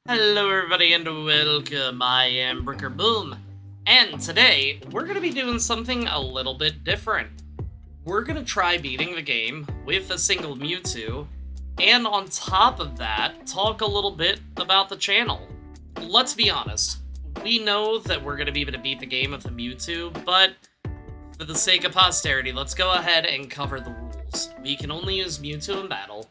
Hello everybody and welcome, I am Bricker Boom, and today we're going to be doing something a little bit different. We're going to try beating the game with a single Mewtwo, and on top of that, talk a little bit about the channel. Let's be honest, we know that we're going to be able to beat the game with a Mewtwo, but for the sake of posterity, let's go ahead and cover the rules. We can only use Mewtwo in battle.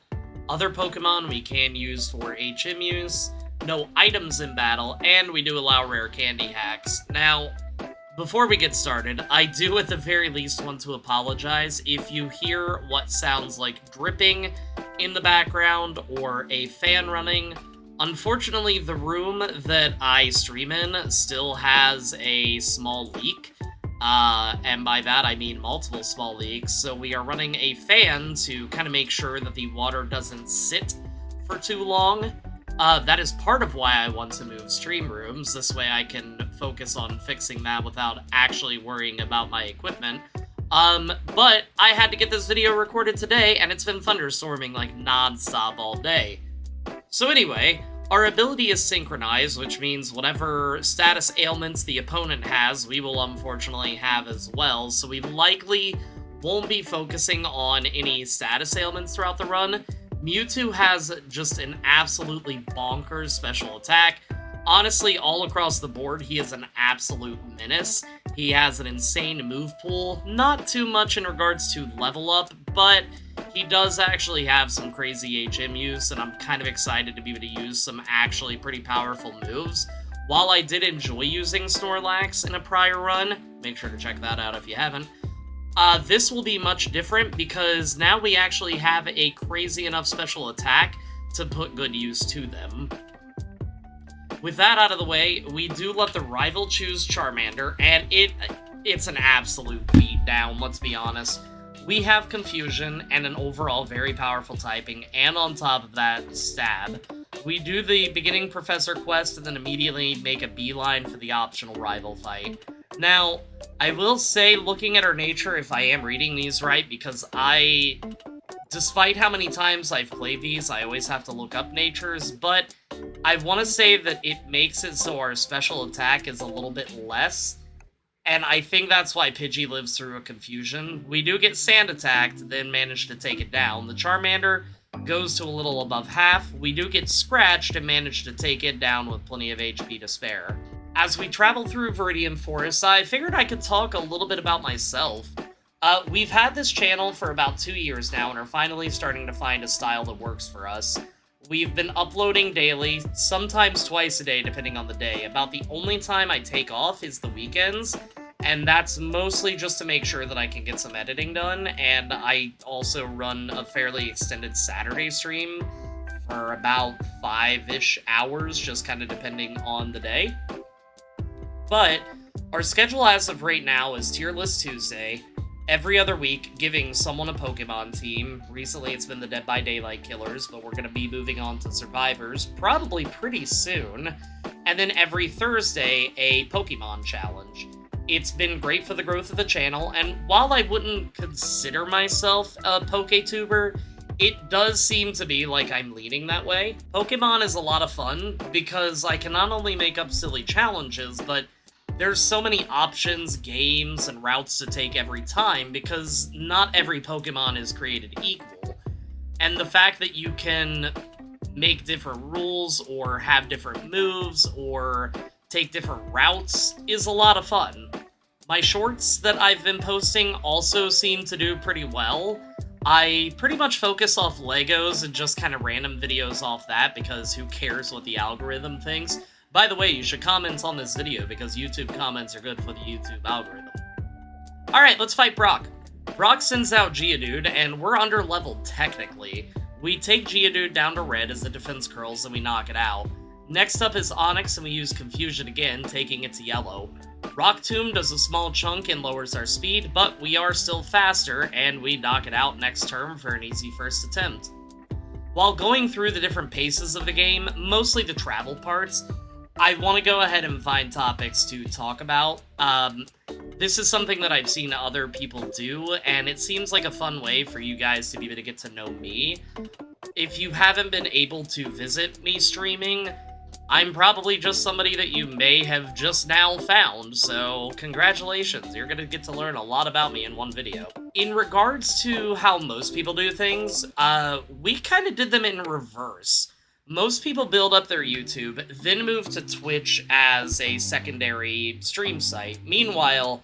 Other Pokemon we can use for HM use. No items in battle, and we do allow rare candy hacks. Now, before we get started, I do at the very least want to apologize if you hear what sounds like dripping in the background or a fan running. Unfortunately, the room that I stream in still has a small leak, and by that I mean multiple small leaks, so we are running a fan to kind of make sure that the water doesn't sit for too long. That is part of why I want to move stream rooms. This way I can focus on fixing that without actually worrying about my equipment. But I had to get this video recorded today, and it's been thunderstorming like non-stop all day. So anyway, our ability is synchronized, which means whatever status ailments the opponent has, we will unfortunately have as well. So we likely won't be focusing on any status ailments throughout the run. Mewtwo has just an absolutely bonkers special attack. Honestly, all across the board, he is an absolute menace. He has an insane move pool. Not too much in regards to level up, but he does actually have some crazy HM use, and I'm kind of excited to be able to use some actually pretty powerful moves. While I did enjoy using Snorlax in a prior run, make sure to check that out if you haven't. This will be much different because now we actually have a crazy enough special attack to put good use to them. With that out of the way, we do let the rival choose Charmander, and it's an absolute beatdown, let's be honest. We have Confusion and an overall very powerful typing, and on top of that, Stab. We do the beginning Professor quest and then immediately make a beeline for the optional rival fight. Now, I will say, looking at her nature, if I am reading these right, because despite how many times I've played these, I always have to look up natures, but I want to say that it makes it so our special attack is a little bit less, and I think that's why Pidgey lives through a Confusion. We do get Sand attacked, then manage to take it down. The Charmander goes to a little above half. We do get scratched and manage to take it down with plenty of HP to spare. As we travel through Viridian Forest, I figured I could talk a little bit about myself. We've had this channel for about 2 years now and are finally starting to find a style that works for us. We've been uploading daily, sometimes twice a day depending on the day. About the only time I take off is the weekends, and that's mostly just to make sure that I can get some editing done, and I also run a fairly extended Saturday stream for about 5-ish hours, just kind of depending on the day. But our schedule as of right now is Tier List Tuesday, every other week giving someone a Pokemon team. Recently it's been the Dead by Daylight Killers, but we're going to be moving on to Survivors probably pretty soon. And then every Thursday, a Pokemon challenge. It's been great for the growth of the channel, and while I wouldn't consider myself a PokeTuber, it does seem to be like I'm leaning that way. Pokemon is a lot of fun because I can not only make up silly challenges, but there's so many options, games, and routes to take every time because not every Pokemon is created equal. And the fact that you can make different rules or have different moves or take different routes is a lot of fun. My shorts that I've been posting also seem to do pretty well. I pretty much focus off Legos and just kind of random videos off that because who cares what the algorithm thinks. By the way, you should comment on this video because YouTube comments are good for the YouTube algorithm. Alright, let's fight Brock. Brock sends out Geodude, and we're under-leveled technically. We take Geodude down to red as the defense curls and we knock it out. Next up is Onix, and we use Confusion again, taking it to yellow. Rock Tomb does a small chunk and lowers our speed, but we are still faster, and we knock it out next turn for an easy first attempt. While going through the different paces of the game, mostly the travel parts, I want to go ahead and find topics to talk about. This is something that I've seen other people do, and it seems like a fun way for you guys to be able to get to know me. If you haven't been able to visit me streaming, I'm probably just somebody that you may have just now found, so congratulations, you're gonna get to learn a lot about me in one video. In regards to how most people do things, we kind of did them in reverse. Most people build up their YouTube, then move to Twitch as a secondary stream site. Meanwhile,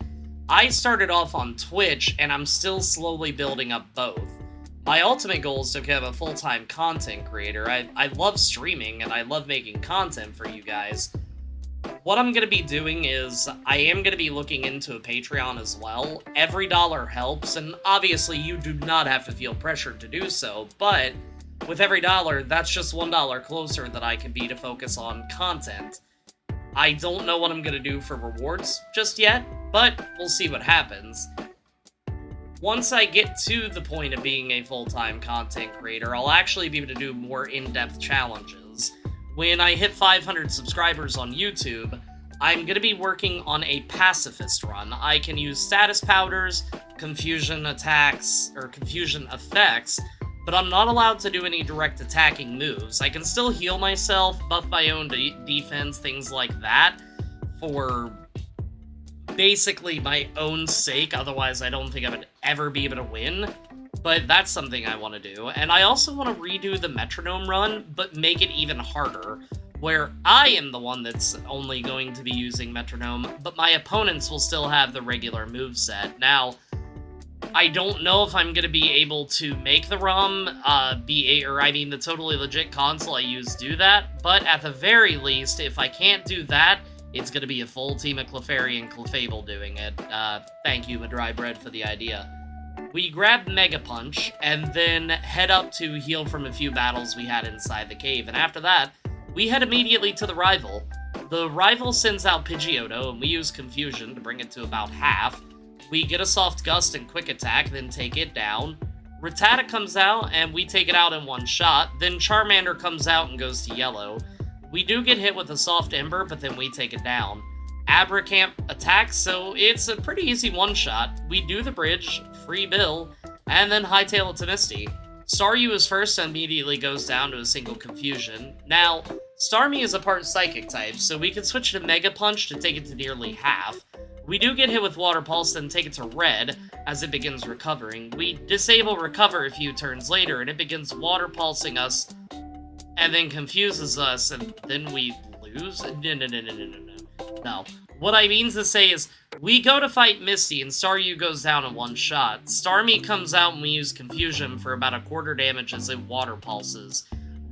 I started off on Twitch, and I'm still slowly building up both. My ultimate goal is to become a full-time content creator. I love streaming, and I love making content for you guys. What I'm going to be doing is, I am going to be looking into a Patreon as well. Every dollar helps, and obviously you do not have to feel pressured to do so, but with every dollar, that's just $1 closer that I can be to focus on content. I don't know what I'm going to do for rewards just yet, but we'll see what happens. Once I get to the point of being a full-time content creator, I'll actually be able to do more in-depth challenges. When I hit 500 subscribers on YouTube, I'm going to be working on a pacifist run. I can use status powders, confusion attacks, or confusion effects, but I'm not allowed to do any direct attacking moves. I can still heal myself, buff my own defense, things like that, for basically my own sake, otherwise I don't think I would ever be able to win, but that's something I want to do. And I also want to redo the metronome run, but make it even harder, where I am the one that's only going to be using metronome, but my opponents will still have the regular moveset. Now, I don't know if I'm going to be able to make the ROM, the totally legit console I use do that, but at the very least, if I can't do that, it's going to be a full team of Clefairy and Clefable doing it. Thank you, Madrybread, for the idea. We grab Mega Punch, and then head up to heal from a few battles we had inside the cave, and after that, we head immediately to the rival. The rival sends out Pidgeotto, and we use Confusion to bring it to about half. We get a Soft Gust and Quick Attack, then take it down. Rattata comes out, and we take it out in one shot. Then Charmander comes out and goes to yellow. We do get hit with a Soft Ember, but then we take it down. Abracamp attacks, so it's a pretty easy one-shot. We do the bridge, free Bill, and then hightail it to Misty. Staryu is first and immediately goes down to a single Confusion. Now, Starmie is a part Psychic type, so we can switch to Mega Punch to take it to nearly half. We do get hit with Water Pulse, then take it to Red as it begins recovering. We disable Recover a few turns later, and it begins Water Pulsing us, and then confuses us, and then we lose? No. What I mean to say is, we go to fight Misty, and Staryu goes down in one shot. Starmie comes out, and we use Confusion for about a quarter damage as it Water Pulses.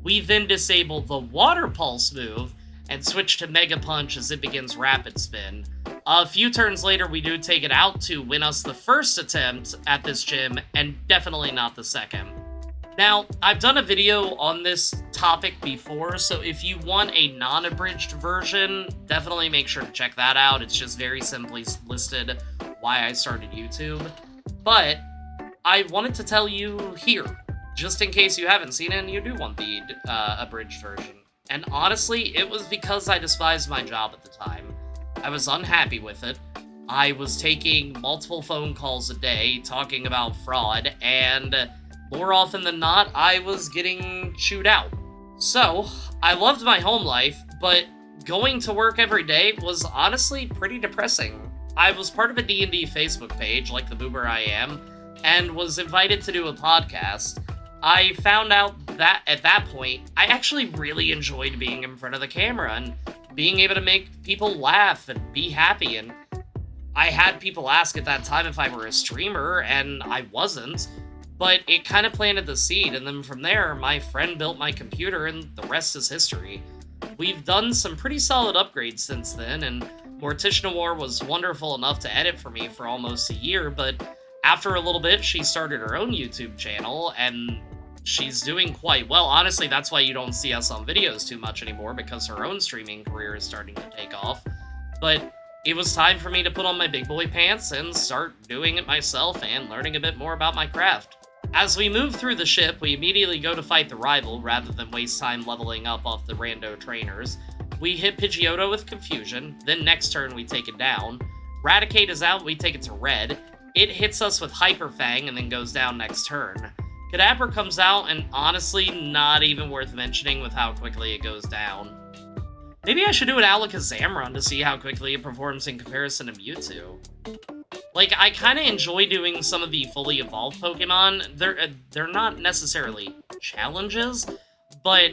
We then disable the Water Pulse move, and switch to Mega Punch as it begins Rapid Spin. A few turns later, we do take it out to win us the first attempt at this gym, and definitely not the second. Now, I've done a video on this topic before, so if you want a non-abridged version, definitely make sure to check that out. It's just very simply listed why I started YouTube. But I wanted to tell you here, just in case you haven't seen it and you do want the abridged version. And honestly, it was because I despised my job at the time. I was unhappy with it. I was taking multiple phone calls a day talking about fraud, and more often than not, I was getting chewed out. So, I loved my home life, but going to work every day was honestly pretty depressing. I was part of a D&D Facebook page, like the boomer I am, and was invited to do a podcast. I found out that, at that point, I actually really enjoyed being in front of the camera and being able to make people laugh and be happy, and I had people ask at that time if I were a streamer, and I wasn't. But it kind of planted the seed, and then from there, my friend built my computer, and the rest is history. We've done some pretty solid upgrades since then, and Morticia Noir was wonderful enough to edit for me for almost a year, but after a little bit, she started her own YouTube channel, and she's doing quite well. Honestly, that's why you don't see us on videos too much anymore, because her own streaming career is starting to take off. But it was time for me to put on my big boy pants and start doing it myself and learning a bit more about my craft. As we move through the ship, we immediately go to fight the rival, rather than waste time leveling up off the rando trainers. We hit Pidgeotto with Confusion, then next turn we take it down. Raticate is out, we take it to Red. It hits us with Hyper Fang and then goes down next turn. Kadabra comes out, and honestly, not even worth mentioning with how quickly it goes down. Maybe I should do an Alakazam run to see how quickly it performs in comparison to Mewtwo. Like, I kind of enjoy doing some of the fully evolved Pokemon. They're not necessarily challenges, but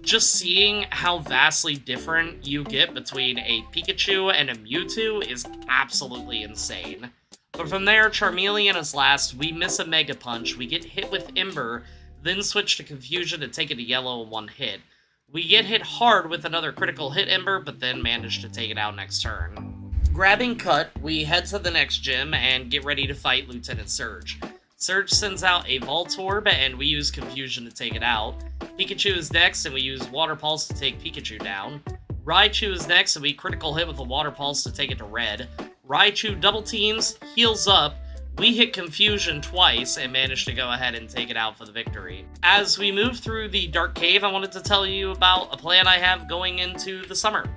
just seeing how vastly different you get between a Pikachu and a Mewtwo is absolutely insane. But from there, Charmeleon is last, we miss a Mega Punch, we get hit with Ember, then switch to Confusion to take it to yellow in one hit. We get hit hard with another critical hit Ember, but then manage to take it out next turn. Grabbing Cut, we head to the next gym and get ready to fight Lieutenant Surge. Surge sends out a Voltorb, and we use Confusion to take it out. Pikachu is next, and we use Water Pulse to take Pikachu down. Raichu is next, and we critical hit with a Water Pulse to take it to red. Raichu double teams, heals up, we hit Confusion twice, and manage to go ahead and take it out for the victory. As we move through the Dark Cave, I wanted to tell you about a plan I have going into the summer.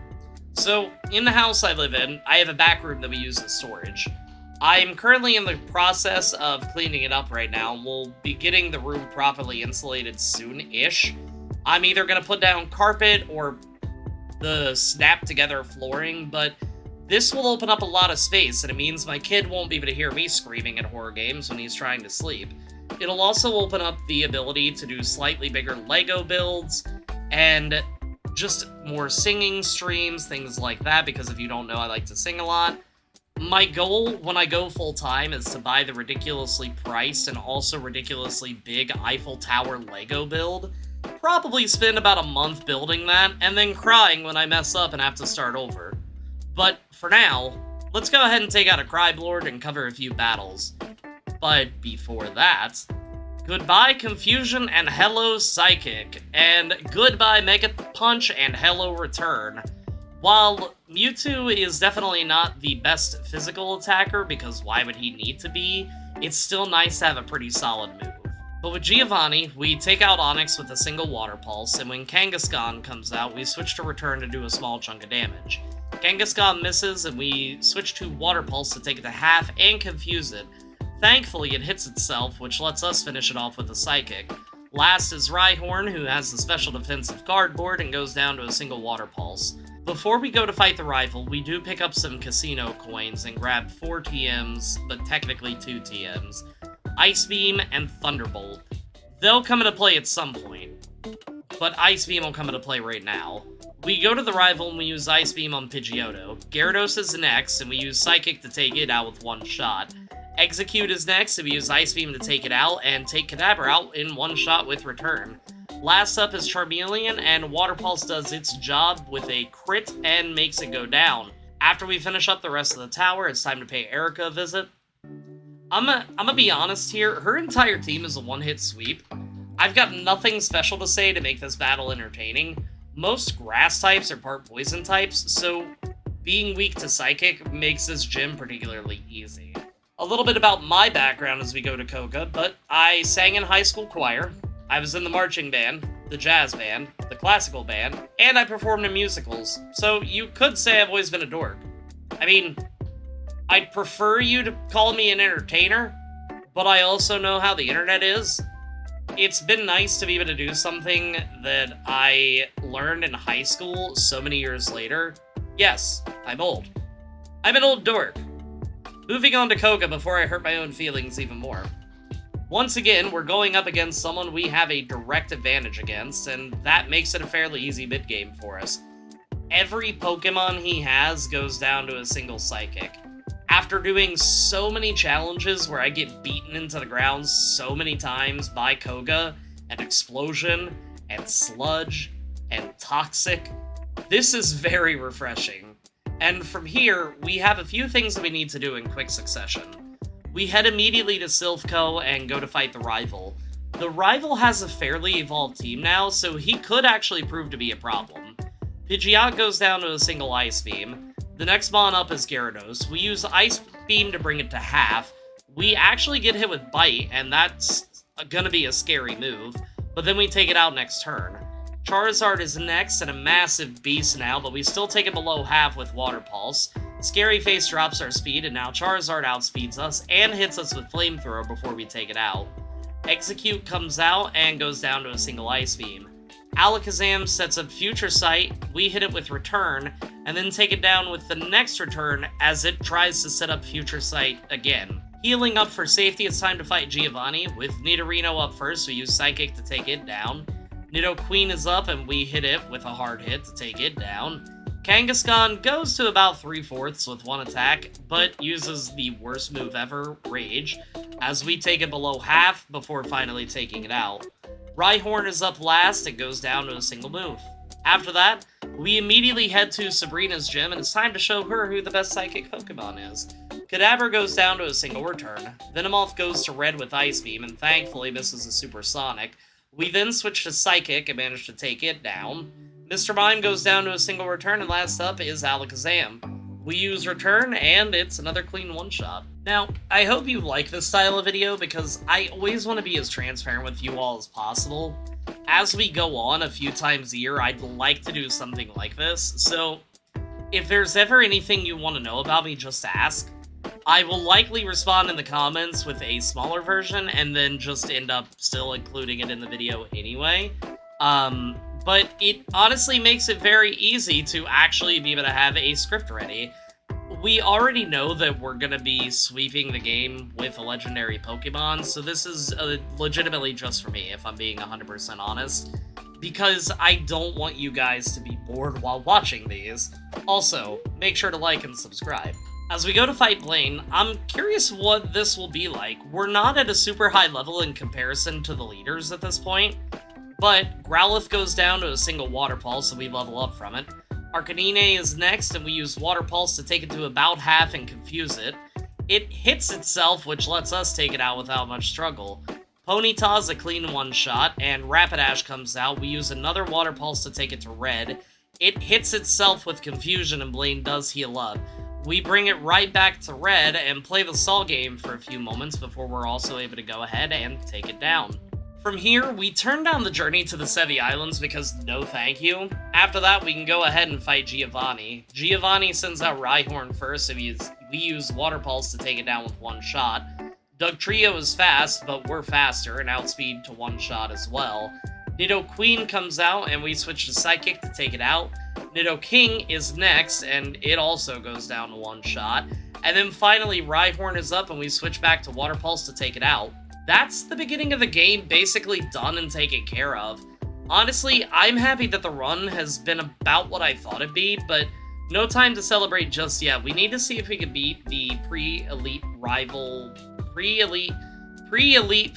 So, in the house I live in, I have a back room that we use as storage. I'm currently in the process of cleaning it up right now, and we'll be getting the room properly insulated soon-ish. I'm either going to put down carpet or the snap-together flooring, but this will open up a lot of space, and it means my kid won't be able to hear me screaming at horror games when he's trying to sleep. It'll also open up the ability to do slightly bigger Lego builds, and just more singing streams, things like that, because if you don't know, I like to sing a lot. My goal when I go full-time is to buy the ridiculously priced and also ridiculously big Eiffel Tower Lego build, probably spend about a month building that, and then crying when I mess up and have to start over. But for now, let's go ahead and take out a Cryblord and cover a few battles. But before that, goodbye Confusion and hello Psychic, and goodbye Mega Punch and hello Return. While Mewtwo is definitely not the best physical attacker, because why would he need to be, it's still nice to have a pretty solid move. But with Giovanni, we take out Onix with a single Water Pulse, and when Kangaskhan comes out, we switch to Return to do a small chunk of damage. Kangaskhan misses, and we switch to Water Pulse to take it to half and confuse it. Thankfully, it hits itself, which lets us finish it off with a Psychic. Last is Rhyhorn, who has the special defensive cardboard and goes down to a single Water Pulse. Before we go to fight the rival, we do pick up some casino coins and grab 4 TMs, but technically 2 TMs. Ice Beam and Thunderbolt. They'll come into play at some point, but Ice Beam will come into play right now. We go to the rival and we use Ice Beam on Pidgeotto. Gyarados is next, and we use Psychic to take it out with one shot. Execute is next, and we use Ice Beam to take it out, and take Kadabra out in one shot with Return. Last up is Charmeleon, and Water Pulse does its job with a crit and makes it go down. After we finish up the rest of the tower, it's time to pay Erica a visit. I'm gonna be honest here, her entire team is a one-hit sweep. I've got nothing special to say to make this battle entertaining. Most grass types are part poison types, so being weak to Psychic makes this gym particularly easy. A little bit about my background as we go to Koga, but I sang in high school choir, I was in the marching band, the jazz band, the classical band, and I performed in musicals, so you could say I've always been a dork. I mean, I'd prefer you to call me an entertainer, but I also know how the internet is. It's been nice to be able to do something that I learned in high school so many years later. Yes, I'm old. I'm an old dork. Moving on to Koga before I hurt my own feelings even more. Once again, we're going up against someone we have a direct advantage against, and that makes it a fairly easy mid-game for us. Every Pokemon he has goes down to a single Psychic. After doing so many challenges where I get beaten into the ground so many times by Koga, and Explosion, and Sludge, and Toxic, this is very refreshing. And from here, we have a few things that we need to do in quick succession. We head immediately to Silphco and go to fight the rival. The rival has a fairly evolved team now, so he could actually prove to be a problem. Pidgeot goes down to a single Ice Beam. The next mon up is Gyarados. We use Ice Beam to bring it to half. We actually get hit with Bite, and that's gonna be a scary move, but then we take it out next turn. Charizard is next and a massive beast now, but we still take it below half with Water Pulse. Scary Face drops our speed, and now Charizard outspeeds us and hits us with Flamethrower before we take it out. Execute comes out and goes down to a single Ice Beam. Alakazam sets up Future Sight, we hit it with Return, and then take it down with the next Return as it tries to set up Future Sight again. Healing up for safety, it's time to fight Giovanni. With Nidorino up first, we use Psychic to take it down. Nidoqueen is up, and we hit it with a hard hit to take it down. Kangaskhan goes to about 3/4 with one attack, but uses the worst move ever, Rage, as we take it below half before finally taking it out. Rhyhorn is up last and goes down to a single move. After that, we immediately head to Sabrina's gym, and it's time to show her who the best Psychic Pokemon is. Kadabra goes down to a single return. Venomoth goes to red with Ice Beam, and thankfully misses a Supersonic. We then switch to Psychic and manage to take it down. Mr. Mime goes down to a single return, and last up is Alakazam. We use Return, and it's another clean one-shot. Now, I hope you like this style of video, because I always want to be as transparent with you all as possible. As we go on a few times a year, I'd like to do something like this, so if there's ever anything you want to know about me, just ask. I will likely respond in the comments with a smaller version, and then just end up still including it in the video anyway. But it honestly makes it very easy to actually be able to have a script ready. We already know that we're going to be sweeping the game with a legendary Pokemon, so this is legitimately just for me, if I'm being 100% honest, because I don't want you guys to be bored while watching these. Also, make sure to like and subscribe. As we go to fight Blaine, I'm curious what this will be like. We're not at a super high level in comparison to the leaders at this point, but Growlithe goes down to a single Water Pulse, so we level up from it. Arcanine is next, and we use Water Pulse to take it to about half and confuse it. It hits itself, which lets us take it out without much struggle. Ponyta's a clean one-shot, and Rapidash comes out. We use another Water Pulse to take it to red. It hits itself with confusion, and Blaine does heal up. We bring it right back to red and play the stall game for a few moments before we're also able to go ahead and take it down. From here, we turn down the journey to the Sevi Islands because no thank you. After that, we can go ahead and fight Giovanni. Giovanni sends out Rhyhorn first, and we use Water Pulse to take it down with one shot. Dugtrio is fast, but we're faster, and outspeed to one shot as well. Nidoqueen comes out, and we switch to Psychic to take it out. Nidoking is next, and it also goes down to one shot. And then finally, Rhyhorn is up, and we switch back to Water Pulse to take it out. That's the beginning of the game basically done and taken care of. Honestly, I'm happy that the run has been about what I thought it'd be, but no time to celebrate just yet. We need to see if we can beat the pre-Elite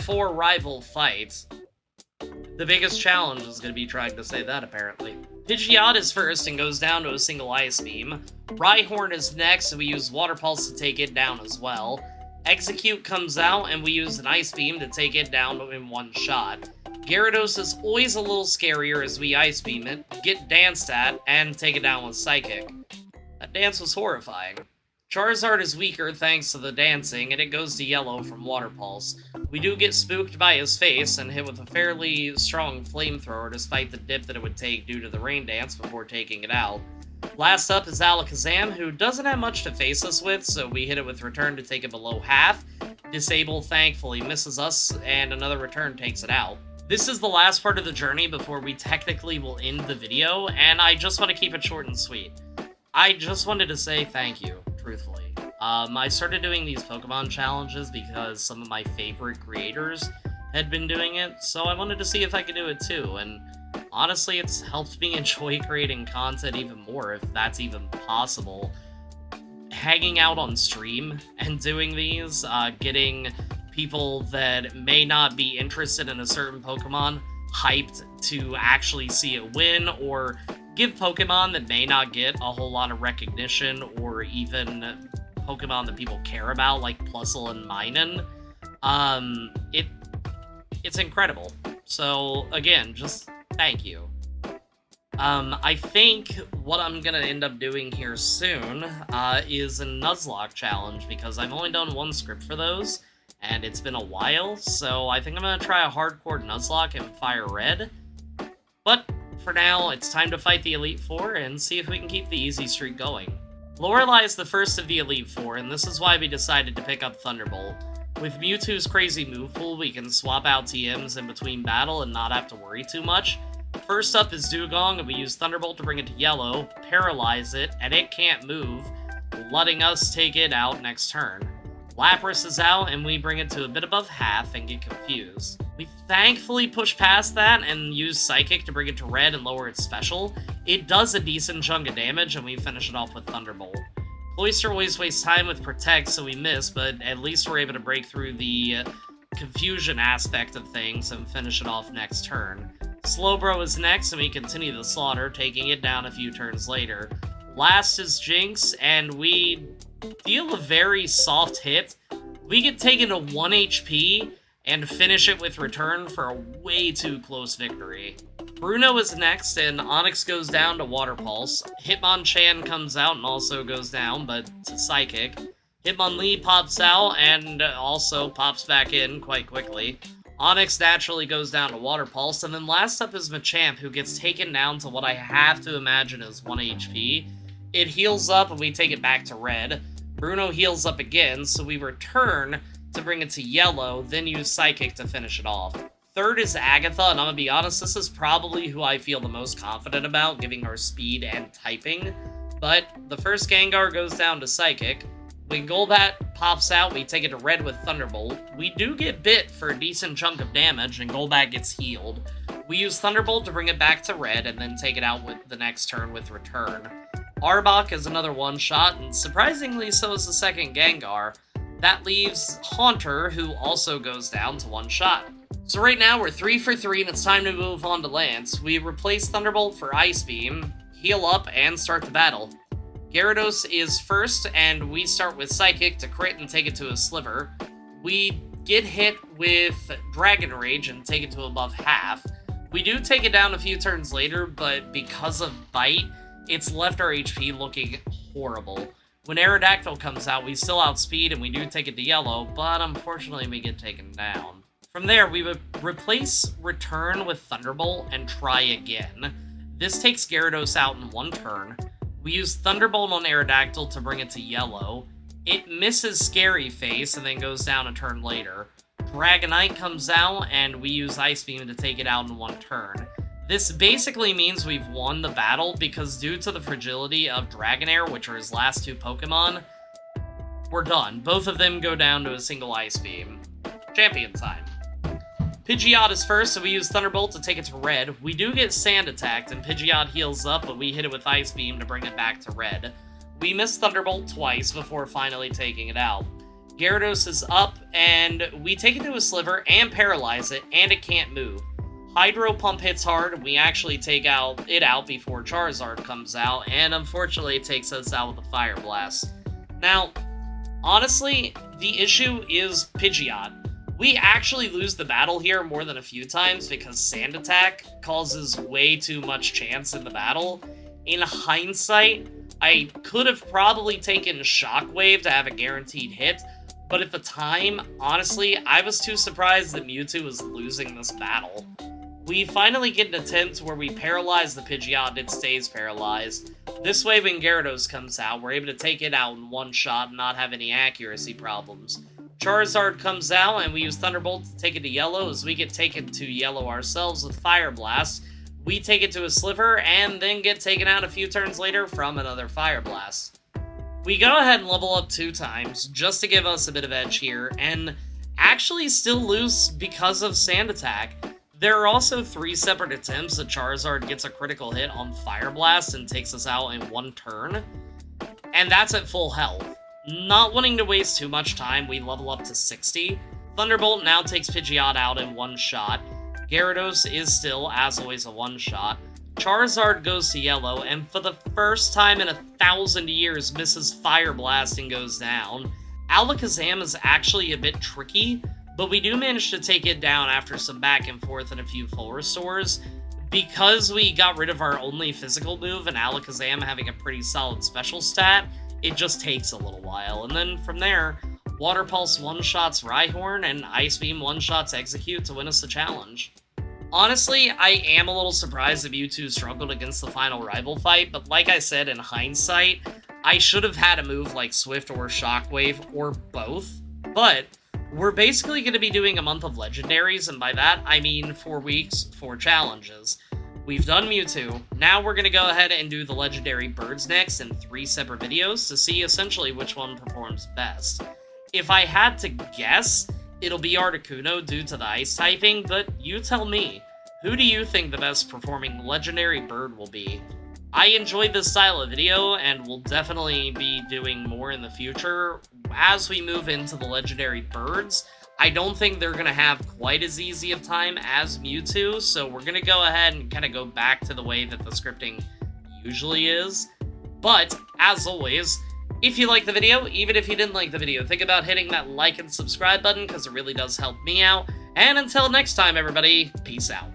Four rival fights. The biggest challenge is going to be trying to say that, apparently. Pidgeot is first and goes down to a single Ice Beam. Rhyhorn is next, and we use Water Pulse to take it down as well. Execute comes out, and we use an Ice Beam to take it down in one shot. Gyarados is always a little scarier as we Ice Beam it, get danced at, and take it down with Psychic. That dance was horrifying. Charizard is weaker thanks to the dancing, and it goes to yellow from Water Pulse. We do get spooked by his face and hit with a fairly strong flamethrower despite the dip that it would take due to the rain dance before taking it out. Last up is Alakazam, who doesn't have much to face us with, so we hit it with Return to take it below half. Disable thankfully misses us, and another Return takes it out. This is the last part of the journey before we technically will end the video, and I just want to keep it short and sweet. I just wanted to say thank you, truthfully. I started doing these Pokemon challenges because some of my favorite creators had been doing it, so I wanted to see if I could do it too, and honestly, it's helped me enjoy creating content even more, if that's even possible. Hanging out on stream and doing these, getting people that may not be interested in a certain Pokemon hyped to actually see it win, or give Pokemon that may not get a whole lot of recognition, or even Pokemon that people care about, like Plusle and Minun. It's incredible. So, again, just thank you. I think what I'm gonna end up doing here soon is a Nuzlocke challenge, because I've only done one script for those, and it's been a while, so I think I'm gonna try a hardcore Nuzlocke in FireRed. But for now, it's time to fight the Elite Four and see if we can keep the easy streak going. Lorelei is the first of the Elite Four, and this is why we decided to pick up Thunderbolt. With Mewtwo's crazy move pool, we can swap out TMs in between battle and not have to worry too much. First up is Dugong, and we use Thunderbolt to bring it to yellow, paralyze it, and it can't move, letting us take it out next turn. Lapras is out, and we bring it to a bit above half and get confused. We thankfully push past that and use Psychic to bring it to red and lower its special. It does a decent chunk of damage, and we finish it off with Thunderbolt. Cloyster always wastes time with Protect, so we miss, but at least we're able to break through the confusion aspect of things and finish it off next turn. Slowbro is next, and we continue the slaughter, taking it down a few turns later. Last is Jinx, and we deal a very soft hit. We get taken to 1 HP and finish it with Return for a way too close victory. Bruno is next, and Onyx goes down to Water Pulse. Hitmonchan comes out and also goes down, but to Psychic. Hitmonlee pops out and also pops back in quite quickly. Onyx naturally goes down to Water Pulse, and then last up is Machamp, who gets taken down to what I have to imagine is 1 HP. It heals up, and we take it back to red. Bruno heals up again, so we return to bring it to yellow, then use Psychic to finish it off. Third is Agatha, and I'm gonna be honest, this is probably who I feel the most confident about, giving her speed and typing. But the first Gengar goes down to Psychic. When Golbat pops out, we take it to red with Thunderbolt. We do get bit for a decent chunk of damage, and Golbat gets healed. We use Thunderbolt to bring it back to red, and then take it out with the next turn with Return. Arbok is another one-shot, and surprisingly so is the second Gengar. That leaves Haunter, who also goes down to 1 shot. So right now we're 3 for 3, and it's time to move on to Lance. We replace Thunderbolt for Ice Beam, heal up, and start the battle. Gyarados is first, and we start with Psychic to crit and take it to a sliver. We get hit with Dragon Rage and take it to above half. We do take it down a few turns later, but because of Bite, it's left our HP looking horrible. When Aerodactyl comes out, we still outspeed and we do take it to yellow, but unfortunately we get taken down. From there, we would replace Return with Thunderbolt and try again. This takes Gyarados out in 1 turn. We use Thunderbolt on Aerodactyl to bring it to yellow. It misses Scary Face and then goes down a turn later. Dragonite comes out and we use Ice Beam to take it out in 1 turn. This basically means we've won the battle because due to the fragility of Dragonair, which are his last 2 Pokemon, we're done. Both of them go down to a single Ice Beam. Champion time. Pidgeot is first, so we use Thunderbolt to take it to red. We do get Sand attacked, and Pidgeot heals up, but we hit it with Ice Beam to bring it back to red. We miss Thunderbolt twice before finally taking it out. Gyarados is up, and we take it to a sliver and paralyze it, and it can't move. Hydro Pump hits hard, we actually take it out before Charizard comes out, and unfortunately it takes us out with a Fire Blast. Now, honestly, the issue is Pidgeot. We actually lose the battle here more than a few times because Sand Attack causes way too much chance in the battle. In hindsight, I could have probably taken Shockwave to have a guaranteed hit, but at the time, honestly, I was too surprised that Mewtwo was losing this battle. We finally get an attempt where we paralyze the Pidgeot and it stays paralyzed. This way, when Gyarados comes out, we're able to take it out in 1 shot and not have any accuracy problems. Charizard comes out, and we use Thunderbolt to take it to yellow as we get taken to yellow ourselves with Fire Blast. We take it to a sliver, and then get taken out a few turns later from another Fire Blast. We go ahead and level up 2 times, just to give us a bit of edge here, and actually still lose because of Sand Attack. There are also 3 separate attempts that Charizard gets a critical hit on Fire Blast and takes us out in 1 turn, and that's at full health. Not wanting to waste too much time, we level up to 60. Thunderbolt now takes Pidgeot out in 1 shot. Gyarados is still, as always, a 1 shot. Charizard goes to yellow, and for the first time in 1,000 years, misses Fire Blast and goes down. Alakazam is actually a bit tricky, but we do manage to take it down after some back and forth and a few full restores. Because we got rid of our only physical move and Alakazam having a pretty solid special stat, it just takes a little while. And then from there, Water Pulse one-shots Rhyhorn and Ice Beam one-shots Execute to win us the challenge. Honestly, I am a little surprised that Mewtwo struggled against the final rival fight, but like I said, in hindsight, I should have had a move like Swift or Shockwave, or both. But we're basically going to be doing a month of legendaries, and by that I mean 4 weeks, 4 challenges. We've done Mewtwo. Now we're going to go ahead and do the legendary birds next in 3 separate videos to see essentially which one performs best. If I had to guess, it'll be Articuno due to the ice typing, but you tell me. Who do you think the best performing legendary bird will be? I enjoyed this style of video, and will definitely be doing more in the future as we move into the legendary birds. I don't think they're going to have quite as easy of time as Mewtwo, so we're going to go ahead and kind of go back to the way that the scripting usually is. But, as always, if you liked the video, even if you didn't like the video, think about hitting that like and subscribe button because it really does help me out. And until next time, everybody, peace out.